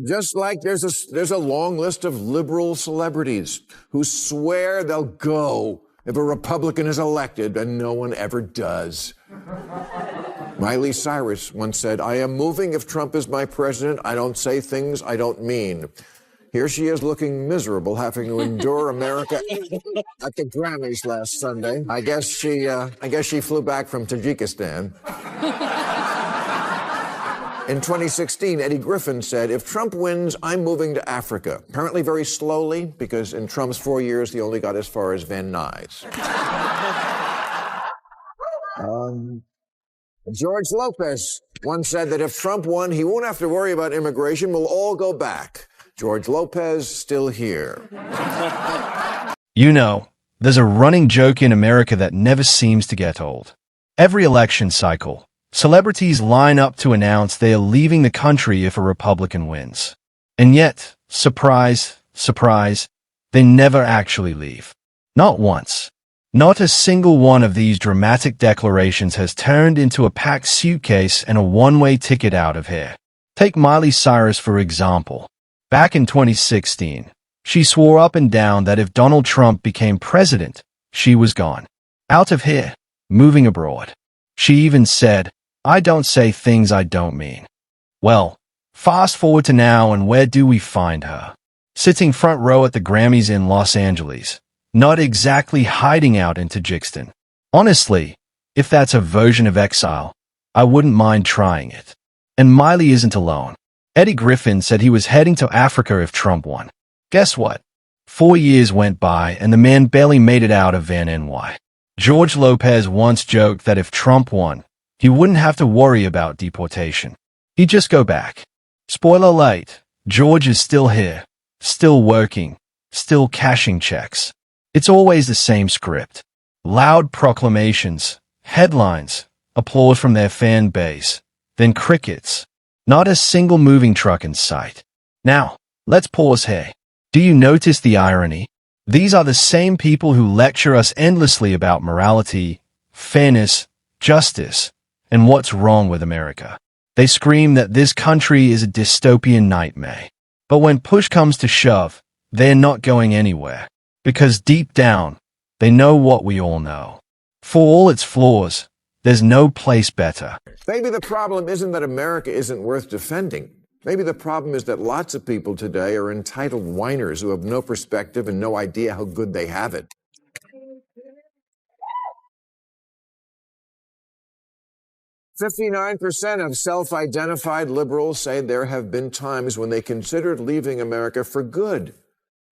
Just like there's a long list of liberal celebrities who swear they'll go if a Republican is elected, and no one ever does. Miley Cyrus once said, "I am moving if Trump is my president. I don't say things I don't mean." Here she is looking miserable, having to endure America at the Grammys last Sunday. I guess she flew back from Tajikistan. In 2016, Eddie Griffin said, "If Trump wins, I'm moving to Africa." Apparently very slowly, because in Trump's 4 years, he only got as far as Van Nuys. George Lopez once said that if Trump won, he won't have to worry about immigration. We'll all go back. George Lopez, still here. You know, there's a running joke in America that never seems to get old. Every election cycle, celebrities line up to announce they are leaving the country if a Republican wins. And yet, surprise, surprise, they never actually leave. Not once. Not a single one of these dramatic declarations has turned into a packed suitcase and a one-way ticket out of here. Take Miley Cyrus, for example. Back in 2016, she swore up and down that if Donald Trump became president, she was gone. Out of here, moving abroad. She even said, "I don't say things I don't mean." Well, fast forward to now, and where do we find her? Sitting front row at the Grammys in Los Angeles. Not exactly hiding out in Tajikistan. Honestly, if that's a version of exile, I wouldn't mind trying it. And Miley isn't alone. Eddie Griffin said he was heading to Africa if Trump won. Guess what? 4 years went by and the man barely made it out of Van NY. George Lopez once joked that if Trump won, he wouldn't have to worry about deportation. He'd just go back. Spoiler alert, George is still here, still working, still cashing checks. It's always the same script. Loud proclamations, headlines, applause from their fan base, then crickets. Not a single moving truck in sight. Now, let's pause here. Do you notice the irony? These are the same people who lecture us endlessly about morality, fairness, justice, and what's wrong with America. They scream that this country is a dystopian nightmare. But when push comes to shove, they're not going anywhere. Because deep down, they know what we all know. For all its flaws, there's no place better. Maybe the problem isn't that America isn't worth defending. Maybe the problem is that lots of people today are entitled whiners who have no perspective and no idea how good they have it. 59% of self-identified liberals say there have been times when they considered leaving America for good,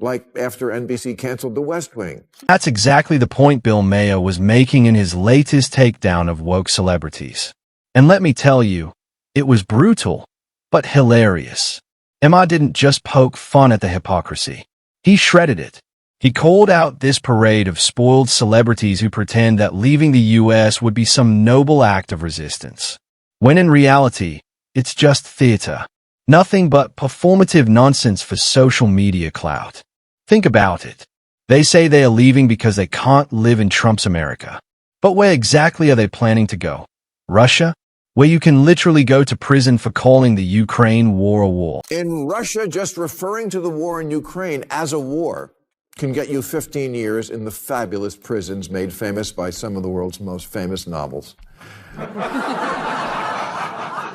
like after NBC canceled The West Wing. That's exactly the point Bill Maher was making in his latest takedown of woke celebrities. And let me tell you, it was brutal, but hilarious. Maher didn't just poke fun at the hypocrisy. He shredded it. He called out this parade of spoiled celebrities who pretend that leaving the US would be some noble act of resistance. When in reality, it's just theater. Nothing but performative nonsense for social media clout. Think about it. They say they are leaving because they can't live in Trump's America. But where exactly are they planning to go? Russia? Where you can literally go to prison for calling the Ukraine war a war. In Russia, just referring to the war in Ukraine as a war can get you 15 years in the fabulous prisons made famous by some of the world's most famous novels.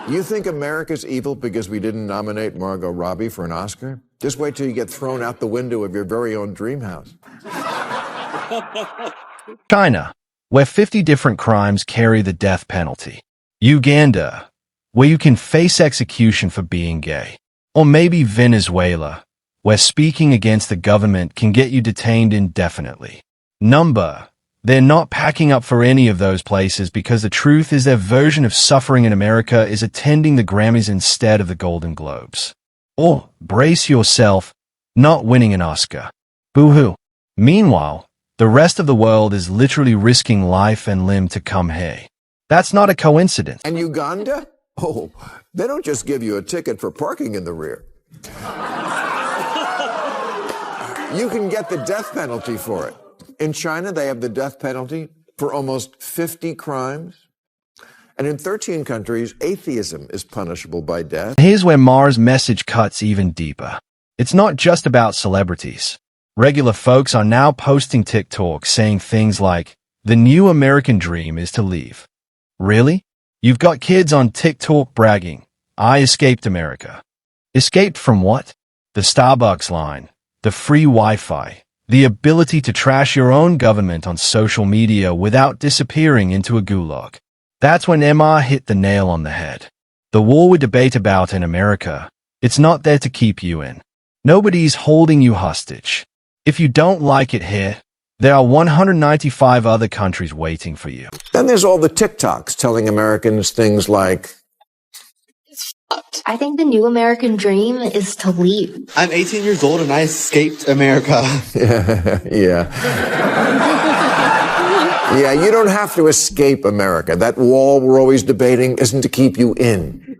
You think America's evil because we didn't nominate Margot Robbie for an Oscar? Just wait till you get thrown out the window of your very own dream house. China, where 50 different crimes carry the death penalty. Uganda, where you can face execution for being gay. Or maybe Venezuela, where speaking against the government can get you detained indefinitely. They're not packing up for any of those places because the truth is their version of suffering in America is attending the Grammys instead of the Golden Globes. Or, brace yourself, not winning an Oscar. Boo-hoo. Meanwhile, the rest of the world is literally risking life and limb to come here. That's not a coincidence. And Uganda? Oh, they don't just give you a ticket for parking in the rear. You can get the death penalty for it. In China, they have the death penalty for almost 50 crimes. And in 13 countries, atheism is punishable by death. Here's where Maher's message cuts even deeper. It's not just about celebrities. Regular folks are now posting TikTok saying things like, "The new American dream is to leave." Really? You've got kids on TikTok bragging, "I escaped America." Escaped from what? The Starbucks line, the free Wi-Fi, the ability to trash your own government on social media without disappearing into a gulag. That's when Maher hit the nail on the head. The war we debate about in America, it's not there to keep you in. Nobody's holding you hostage. If you don't like it here, there are 195 other countries waiting for you. Then there's all the TikToks telling Americans things like, I think the new American dream is to leave. I'm 18 years old and I escaped America. Yeah. Yeah, you don't have to escape America. That wall we're always debating isn't to keep you in.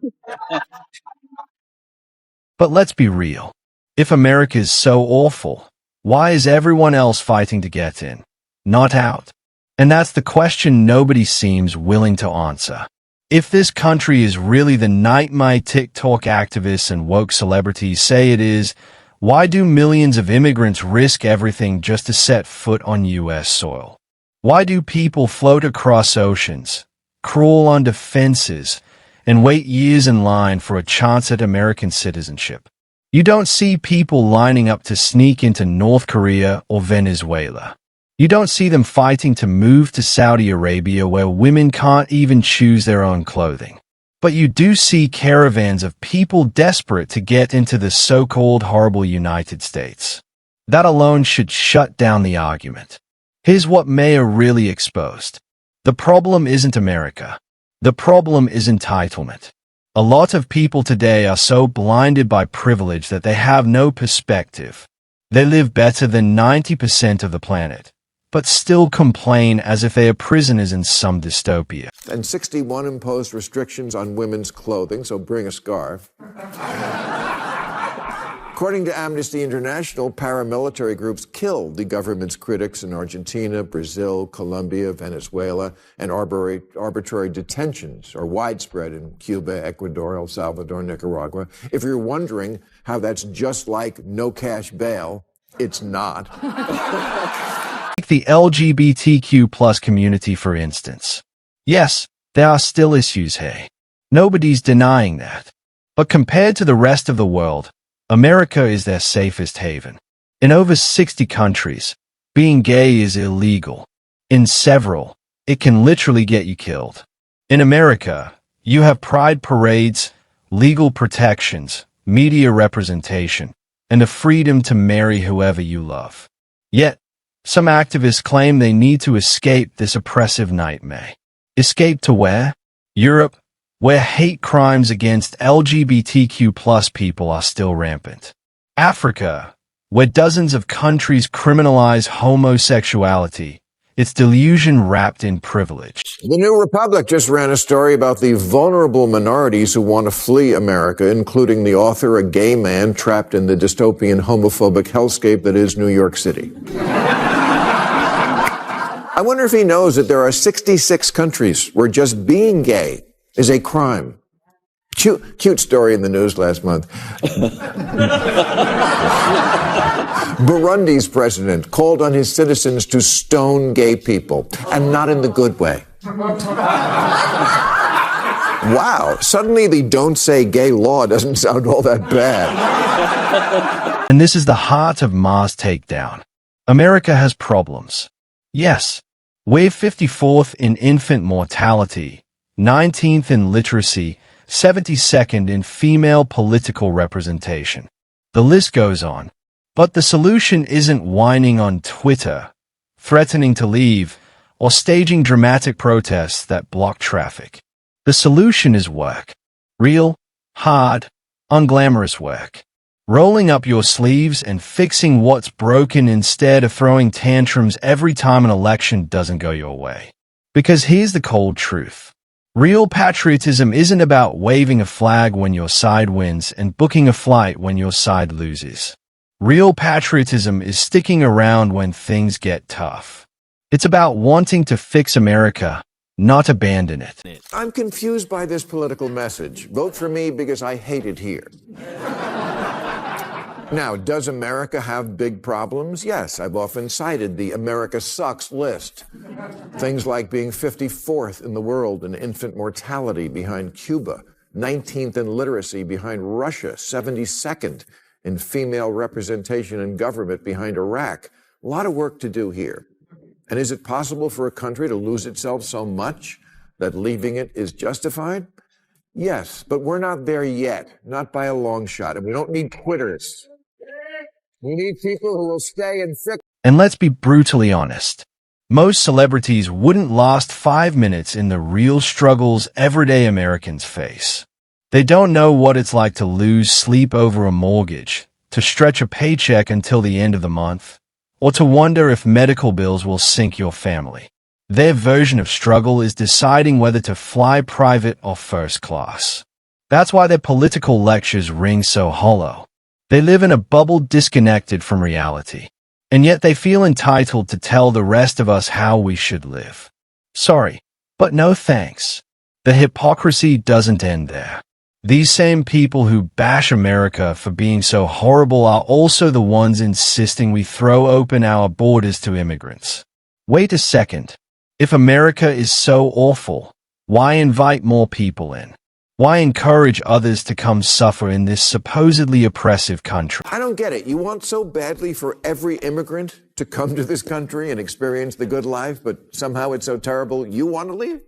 But let's be real. If America is so awful, why is everyone else fighting to get in, not out? And that's the question nobody seems willing to answer. If this country is really the nightmare TikTok activists and woke celebrities say it is, why do millions of immigrants risk everything just to set foot on U.S. soil? Why do people float across oceans, crawl under fences, and wait years in line for a chance at American citizenship? You don't see people lining up to sneak into North Korea or Venezuela. You don't see them fighting to move to Saudi Arabia where women can't even choose their own clothing. But you do see caravans of people desperate to get into the so-called horrible United States. That alone should shut down the argument. Here's what Maher really exposed. The problem isn't America. The problem is entitlement. A lot of people today are so blinded by privilege that they have no perspective. They live better than 90% of the planet, but still complain as if they are prisoners in some dystopia. And 61 imposed restrictions on women's clothing, so bring a scarf. According to Amnesty International, paramilitary groups killed the government's critics in Argentina, Brazil, Colombia, Venezuela, and arbitrary detentions are widespread in Cuba, Ecuador, El Salvador, Nicaragua. If you're wondering how that's just like no cash bail, it's not. The LGBTQ plus community, for instance. Yes, there are still issues here. Nobody's denying that. But compared to the rest of the world, America is their safest haven. In over 60 countries, being gay is illegal. In several, it can literally get you killed. In America, you have pride parades, legal protections, media representation, and the freedom to marry whoever you love. Yet, some activists claim they need to escape this oppressive nightmare. Escape to where? Europe, where hate crimes against LGBTQ plus people are still rampant. Africa, where dozens of countries criminalize homosexuality, its delusion wrapped in privilege. The New Republic just ran a story about the vulnerable minorities who want to flee America, including the author, a gay man trapped in the dystopian homophobic hellscape that is New York City. I wonder if he knows that there are 66 countries where just being gay is a crime. Cute story in the news last month. Burundi's president called on his citizens to stone gay people, and not in the good way. Wow, suddenly the don't say gay law doesn't sound all that bad. And this is the heart of Maher's takedown. America has problems. Yes, we're 54th in infant mortality, 19th in literacy, 72nd in female political representation. The list goes on. But the solution isn't whining on Twitter, threatening to leave, or staging dramatic protests that block traffic. The solution is work. Real, hard, unglamorous work. Rolling up your sleeves and fixing what's broken instead of throwing tantrums every time an election doesn't go your way. Because here's the cold truth. Real patriotism isn't about waving a flag when your side wins and booking a flight when your side loses. Real patriotism is sticking around when things get tough. It's about wanting to fix America, not abandon it. I'm confused by this political message. Vote for me because I hate it here. Now, does America have big problems? Yes, I've often cited the America sucks list. Things like being 54th in the world in infant mortality behind Cuba, 19th in literacy behind Russia, 72nd in female representation in government behind Iraq. A lot of work to do here. And is it possible for a country to lose itself so much that leaving it is justified? Yes, but we're not there yet, not by a long shot, and we don't need quitters. We need people who will stay and fix. And let's be brutally honest. Most celebrities wouldn't last 5 minutes in the real struggles everyday Americans face. They don't know what it's like to lose sleep over a mortgage, to stretch a paycheck until the end of the month, or to wonder if medical bills will sink your family. Their version of struggle is deciding whether to fly private or first class. That's why their political lectures ring so hollow. They live in a bubble disconnected from reality, and yet they feel entitled to tell the rest of us how we should live. Sorry, but no thanks. The hypocrisy doesn't end there. These same people who bash America for being so horrible are also the ones insisting we throw open our borders to immigrants. Wait a second. If America is so awful, why invite more people in? Why encourage others to come suffer in this supposedly oppressive country? I don't get it. You want so badly for every immigrant to come to this country and experience the good life, but somehow it's so terrible you want to leave?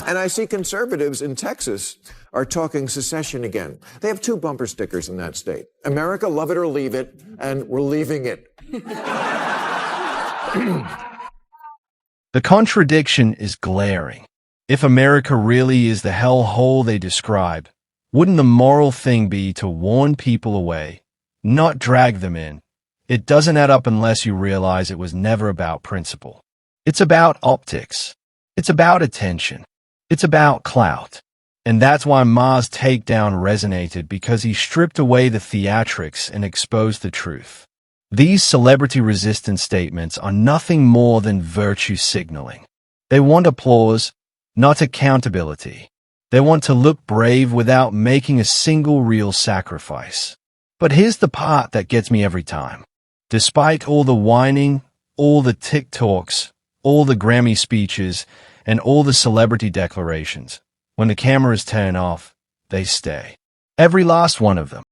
And I see conservatives in Texas are talking secession again. They have 2 bumper stickers in that state. America, love it or leave it, and we're leaving it. The contradiction is glaring. If America really is the hellhole they describe, wouldn't the moral thing be to warn people away, not drag them in? It doesn't add up unless you realize it was never about principle. It's about optics. It's about attention. It's about clout. And that's why Maher's takedown resonated, because he stripped away the theatrics and exposed the truth. These celebrity-resistant statements are nothing more than virtue signaling. They want applause, not accountability. They want to look brave without making a single real sacrifice. But here's the part that gets me every time. Despite all the whining, all the TikToks, all the Grammy speeches, and all the celebrity declarations, when the cameras turn off, they stay. Every last one of them.